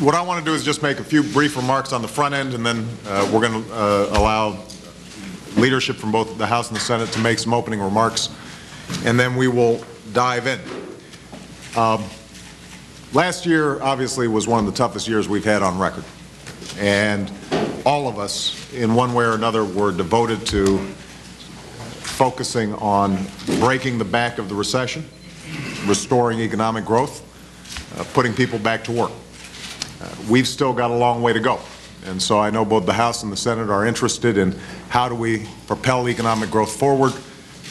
What I want to do is just make a few brief remarks on the front end, and then we're going to allow leadership from both the House and the Senate to make some opening remarks, and then we will dive in. Last year, obviously, was one of the toughest years we've had on record, and all of us, in one way or another, were devoted to focusing on breaking the back of the recession, restoring economic growth, putting people back to work. We've still got a long way to go, and so I know both the House and the Senate are interested in how do we propel economic growth forward,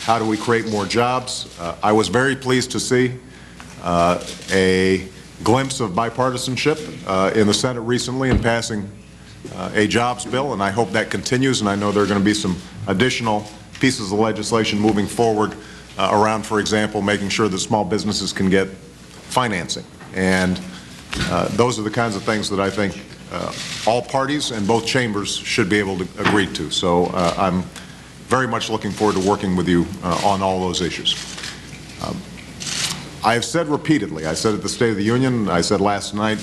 how do we create more jobs. I was very pleased to see a glimpse of bipartisanship in the Senate recently in passing a jobs bill, and I hope that continues, and I know there are going to be some additional pieces of legislation moving forward around, for example, making sure that small businesses can get financing. And those are the kinds of things that I think all parties and both chambers should be able to agree to. So I'm very much looking forward to working with you on all those issues. I have said repeatedly, I said at the State of the Union, I said last night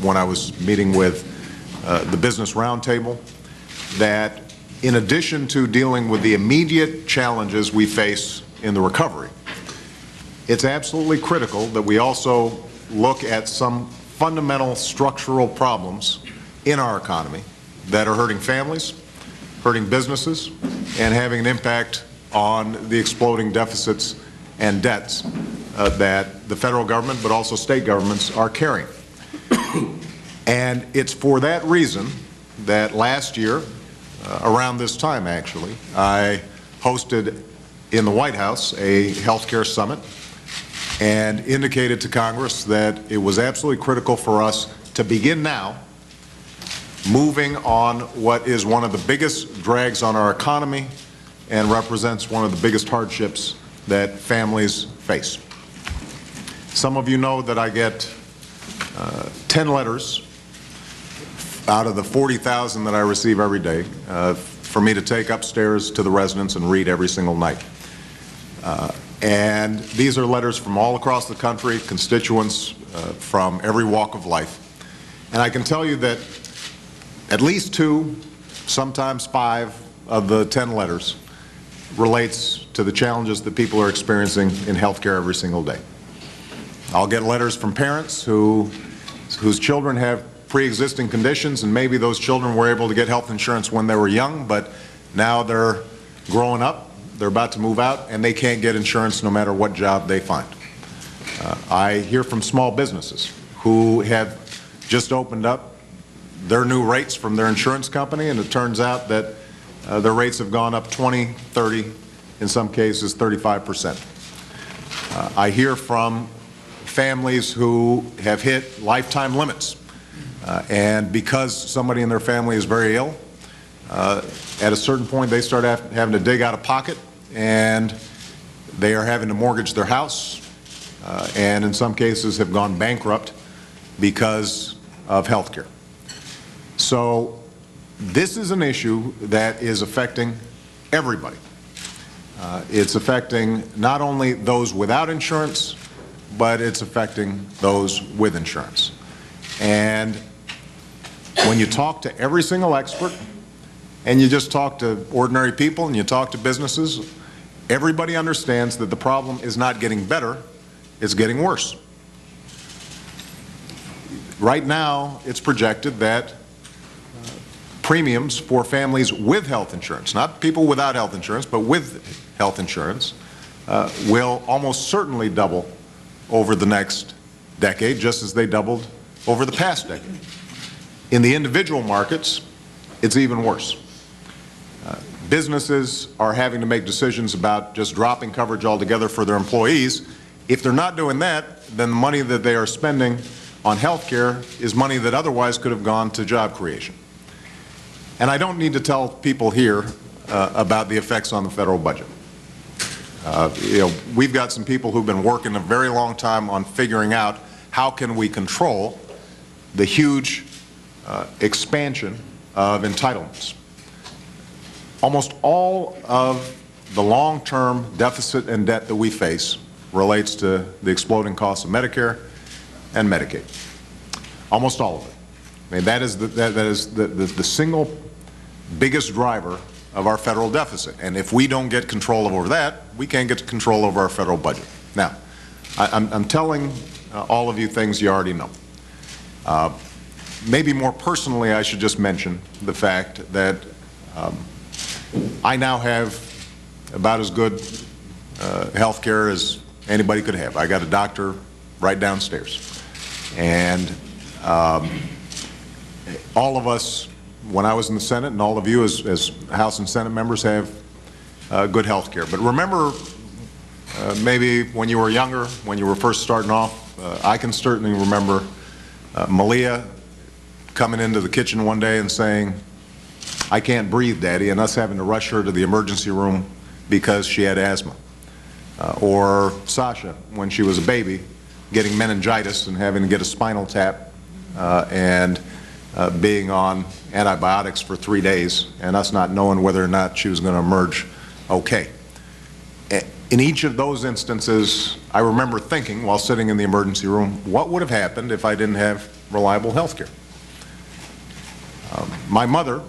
when I was meeting with the Business Roundtable, that in addition to dealing with the immediate challenges we face in the recovery, it's absolutely critical that we also look at some fundamental structural problems in our economy that are hurting families, hurting businesses, and having an impact on the exploding deficits and debts that the federal government, but also state governments, are carrying. And it's for that reason that last year, around this time actually, I hosted in the White House a healthcare summit and indicated to Congress that it was absolutely critical for us to begin now moving on what is one of the biggest drags on our economy and represents one of the biggest hardships that families face. Some of you know that I get 10 letters out of the 40,000 that I receive every day for me to take upstairs to the residence and read every single night. And these are letters from all across the country, constituents from every walk of life. And I can tell you that at least 2, sometimes 5 of the 10 letters relates to the challenges that people are experiencing in healthcare every single day. I'll get letters from parents whose children have pre-existing conditions, and maybe those children were able to get health insurance when they were young, but now they're growing up, they're about to move out, and they can't get insurance no matter what job they find. I hear from small businesses who have just opened up their new rates from their insurance company, and it turns out that their rates have gone up 20, 30, in some cases 35%. I hear from families who have hit lifetime limits, and because somebody in their family is very ill, at a certain point they start having to dig out of pocket, and they are having to mortgage their house, and in some cases have gone bankrupt because of health care. So this is an issue that is affecting everybody. It's affecting not only those without insurance, but it's affecting those with insurance. And when you talk to every single expert, and you just talk to ordinary people and you talk to businesses, everybody understands that the problem is not getting better, it's getting worse. Right now, it's projected that premiums for families with health insurance, not people without health insurance, but with health insurance, will almost certainly double over the next decade, just as they doubled over the past decade. In the individual markets, it's even worse. Businesses are having to make decisions about just dropping coverage altogether for their employees. If they're not doing that, then the money that they are spending on health care is money that otherwise could have gone to job creation. And I don't need to tell people here about the effects on the federal budget. We've got some people who've been working a very long time on figuring out how can we control the huge expansion of entitlements. Almost all of the long-term deficit and debt that we face relates to the exploding costs of Medicare and Medicaid. Almost all of it. I mean, that is the single biggest driver of our federal deficit. And if we don't get control over that, we can't get control over our federal budget. Now, I'm telling all of you things you already know. Maybe more personally, I should just mention the fact that I now have about as good health care as anybody could have. I got a doctor right downstairs. And all of us, when I was in the Senate, and all of you as House and Senate members, have good health care. But remember, maybe when you were younger, when you were first starting off, I can certainly remember Malia coming into the kitchen one day and saying, "I can't breathe, Daddy," and us having to rush her to the emergency room because she had asthma. Or Sasha, when she was a baby, getting meningitis and having to get a spinal tap and being on antibiotics for 3 days, and us not knowing whether or not she was going to emerge okay. In each of those instances, I remember thinking while sitting in the emergency room, what would have happened if I didn't have reliable health care? My mother,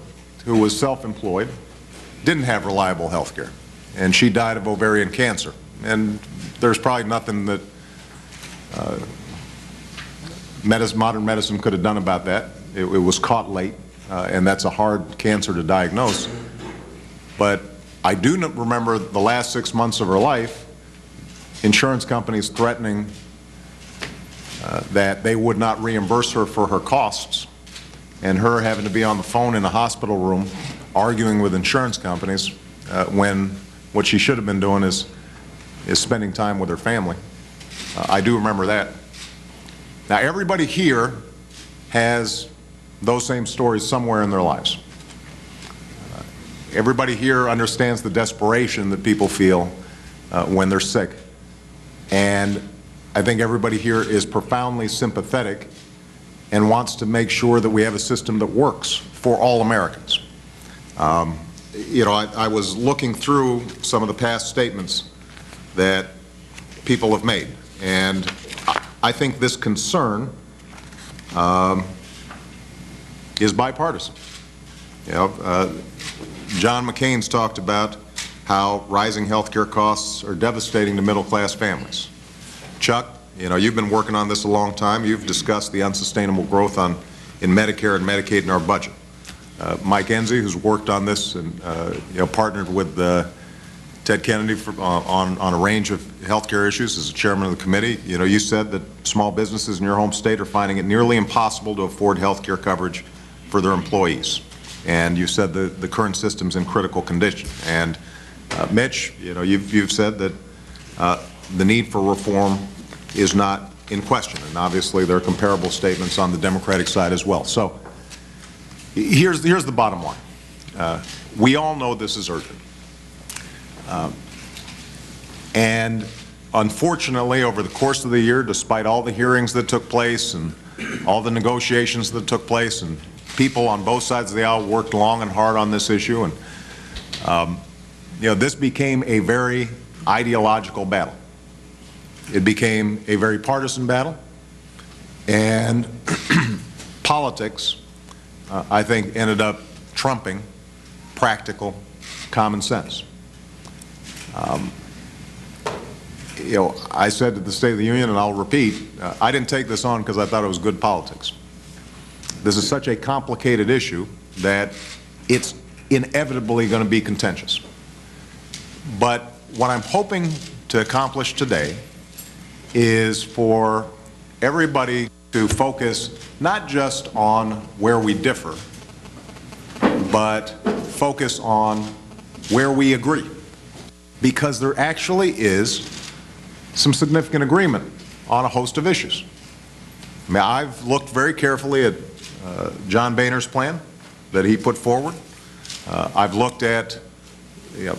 who was self-employed, didn't have reliable health care, and she died of ovarian cancer. And there's probably nothing that modern medicine could have done about that. It was caught late, and that's a hard cancer to diagnose. But I do remember the last 6 months of her life, insurance companies threatening that they would not reimburse her for her costs, and her having to be on the phone in a hospital room arguing with insurance companies when what she should have been doing is spending time with her family. I do remember that. Now, everybody here has those same stories somewhere in their lives. Everybody here understands the desperation that people feel when they're sick. And I think everybody here is profoundly sympathetic and wants to make sure that we have a system that works for all Americans. You know, I was looking through some of the past statements that people have made, and I think this concern is bipartisan. You know, John McCain's talked about how rising health care costs are devastating to middle-class families. Chuck, you know, you've been working on this a long time. You've discussed the unsustainable growth in Medicare and Medicaid in our budget. Mike Enzi, who's worked on this and you know, partnered with Ted Kennedy on a range of health care issues as chairman of the committee. You know, you said that small businesses in your home state are finding it nearly impossible to afford health care coverage for their employees. And you said the current system's in critical condition. And Mitch, you know, you've said that the need for reform is not in question. And obviously there are comparable statements on the Democratic side as well. So here's the bottom line. We all know this is urgent. And unfortunately, over the course of the year, despite all the hearings that took place and all the negotiations that took place, and people on both sides of the aisle worked long and hard on this issue, and you know, this became a very ideological battle. It became a very partisan battle, and politics, I think, ended up trumping practical common sense. You know, I said at the State of the Union, and I'll repeat, I didn't take this on because I thought it was good politics. This is such a complicated issue that it's inevitably going to be contentious. But what I'm hoping to accomplish today is for everybody to focus not just on where we differ, but focus on where we agree. Because there actually is some significant agreement on a host of issues. I mean, I've looked very carefully at John Boehner's plan that he put forward. I've looked at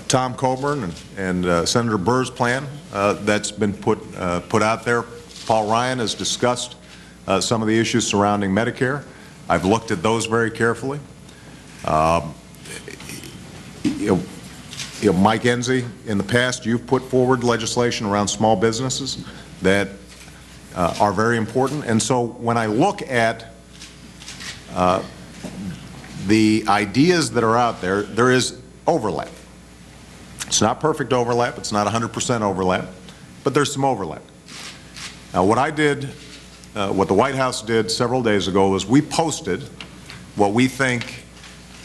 Tom Coburn and Senator Burr's plan that's been put out there. Paul Ryan has discussed some of the issues surrounding Medicare. I've looked at those very carefully. Mike Enzi, in the past, you've put forward legislation around small businesses that are very important. And so when I look at the ideas that are out there, there is overlap. It's not perfect overlap, it's not 100% overlap, but there's some overlap. Now, what I did, what the White House did several days ago was we posted what we think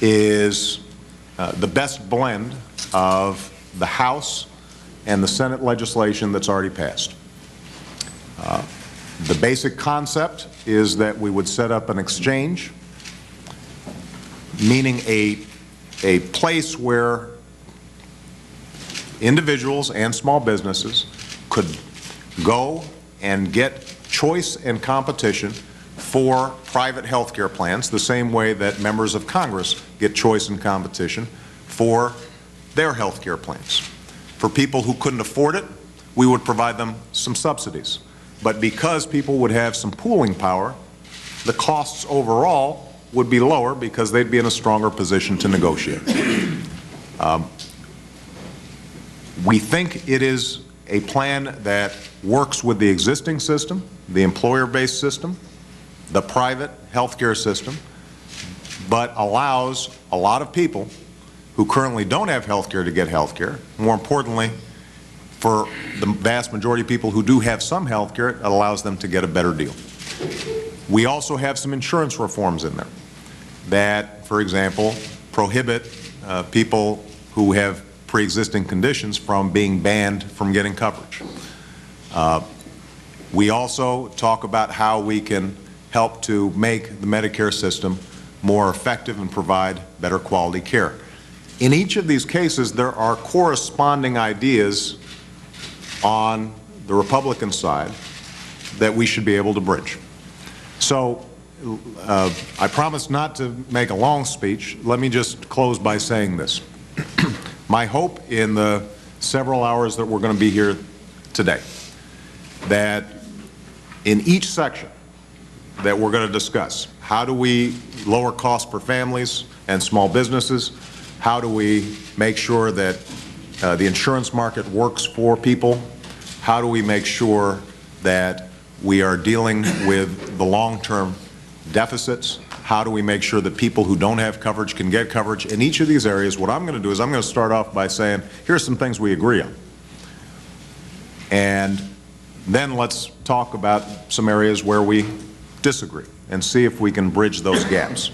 is the best blend of the House and the Senate legislation that's already passed. The basic concept is that we would set up an exchange, meaning a place where individuals and small businesses could go and get choice and competition for private health care plans, the same way that members of Congress get choice and competition for their health care plans. For people who couldn't afford it, we would provide them some subsidies. But because people would have some pooling power, the costs overall would be lower because they'd be in a stronger position to negotiate. We think it is a plan that works with the existing system, the employer-based system, the private healthcare system, but allows a lot of people who currently don't have health care to get health care. More importantly, for the vast majority of people who do have some health care, it allows them to get a better deal. We also have some insurance reforms in there that, for example, prohibit people who have pre-existing conditions from being banned from getting coverage. We also talk about how we can help to make the Medicare system more effective and provide better quality care. In each of these cases, there are corresponding ideas on the Republican side that we should be able to bridge. So I promise not to make a long speech. Let me just close by saying this. My hope in the several hours that we're going to be here today, that in each section that we're going to discuss, how do we lower costs for families and small businesses? How do we make sure that the insurance market works for people? How do we make sure that we are dealing with the long-term deficits? How do we make sure that people who don't have coverage can get coverage? In each of these areas, what I'm going to do is I'm going to start off by saying, here's some things we agree on. And then let's talk about some areas where we disagree and see if we can bridge those gaps.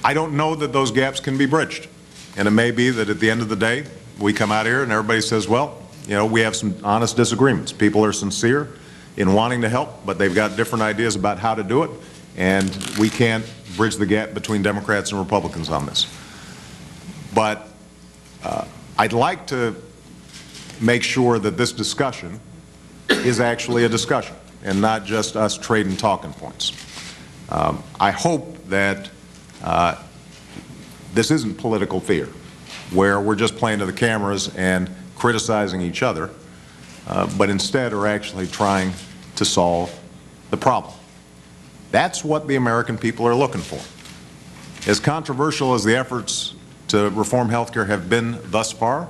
I don't know that those gaps can be bridged. And it may be that at the end of the day, we come out here and everybody says, well, you know, we have some honest disagreements. People are sincere in wanting to help, but they've got different ideas about how to do it, and we can't bridge the gap between Democrats and Republicans on this. But I'd like to make sure that this discussion is actually a discussion and not just us trading talking points. I hope that this isn't political theater, where we're just playing to the cameras and criticizing each other, but instead are actually trying to solve the problem. That's what the American people are looking for. As controversial as the efforts to reform health care have been thus far,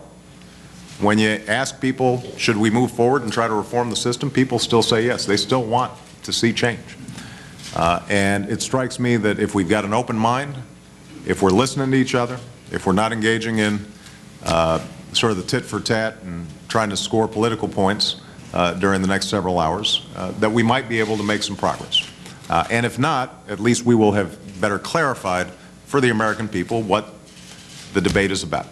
when you ask people, should we move forward and try to reform the system, people still say yes. They still want to see change. And it strikes me that if we've got an open mind, if we're listening to each other, if we're not engaging in sort of the tit for tat and trying to score political points during the next several hours, that we might be able to make some progress. And if not, at least we will have better clarified for the American people what the debate is about.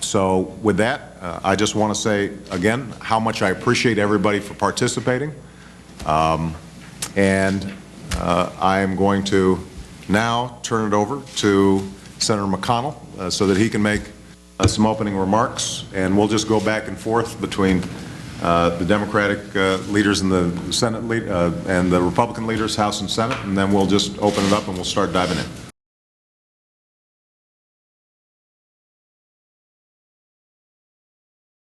So with that, I just want to say again how much I appreciate everybody for participating. And I am going to now turn it over to Senator McConnell so that he can make some opening remarks, and we'll just go back and forth between the Democratic leaders in the Senate and the Republican leaders, House and Senate, and then we'll just open it up and we'll start diving in.